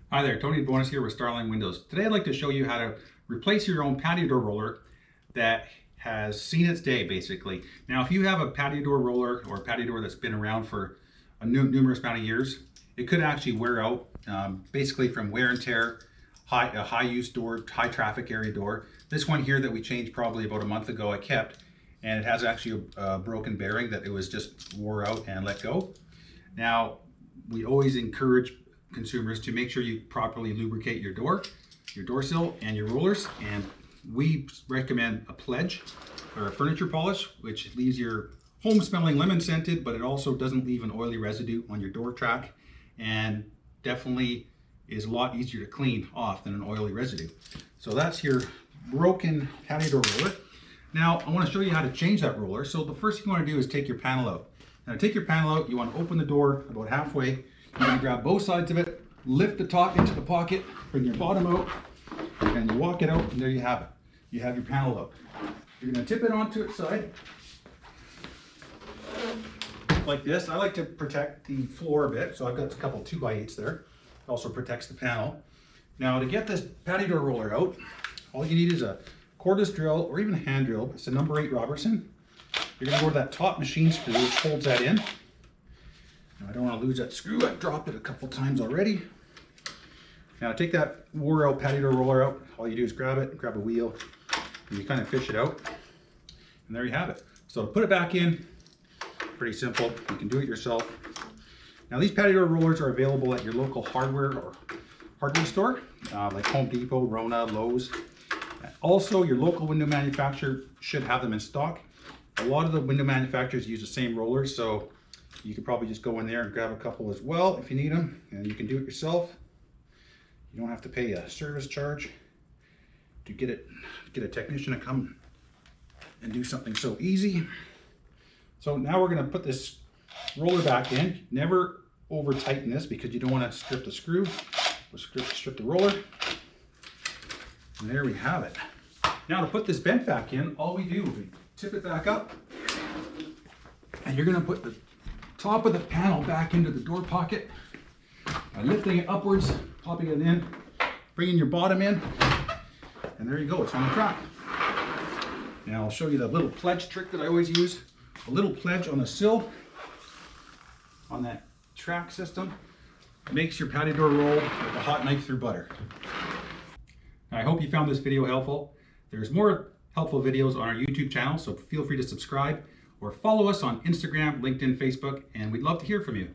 Hi there, Tony Bonus here with STARLINE Windows. Today I'd like to show you how to replace your own patio door roller that has seen its day, basically. Now, if you have a patio door roller or a patio door that's been around for a numerous amount of years, it could actually wear out, basically from wear and tear, a high use door, high traffic area door. This one here that we changed probably about a month ago, I kept, and it has actually a broken bearing that it was just wore out and let go. Now, we always encourage consumers to make sure you properly lubricate your door sill and your rollers, and we recommend a pledge or a furniture polish, which leaves your home smelling lemon scented, but it also doesn't leave an oily residue on your door track, and definitely is a lot easier to clean off than an oily residue. So that's your broken patio door roller. Now I want to show you how to change that roller. So the first thing you want to do is take your panel out. Now to take your panel out, you want to open the door about halfway. You're going to grab both sides of it, lift the top into the pocket, bring your bottom out, and you walk it out, and there you have it. You have your panel out. You're going to tip it onto its side, like this. I like to protect the floor a bit, so I've got a couple 2x8s there. It also protects the panel. Now to get this patio door roller out, all you need is a cordless drill or even a hand drill. It's a number 8 Robertson. You're going to go to that top machine screw which holds that in. Now, I don't want to lose that screw. I've dropped it a couple times already. Now take that wore out patio door roller out. All you do is grab it, grab a wheel, and you kind of fish it out. And there you have it. So to put it back in, pretty simple. You can do it yourself. Now these patio door rollers are available at your local hardware store, like Home Depot, Rona, Lowe's. Also, your local window manufacturer should have them in stock. A lot of the window manufacturers use the same rollers, so you could probably just go in there and grab a couple as well if you need them, and you can do it yourself. You don't have to pay a service charge to get a technician to come and do something so easy. So now we're going to put this roller back in. Never over tighten this because you don't want to strip the screw or strip the roller. And there we have it. Now to put this vent back in, all we do is we tip it back up, and you're going to put the top of the panel back into the door pocket by lifting it upwards, popping it in, bringing your bottom in, and there you go, it's on the track. Now I'll show you the little pledge trick that I always use. A little pledge on the sill on that track system makes your patio door roll like a hot knife through butter. Now, I hope you found this video helpful. There's more helpful videos on our YouTube channel, so feel free to subscribe or follow us on Instagram, LinkedIn, Facebook, and we'd love to hear from you.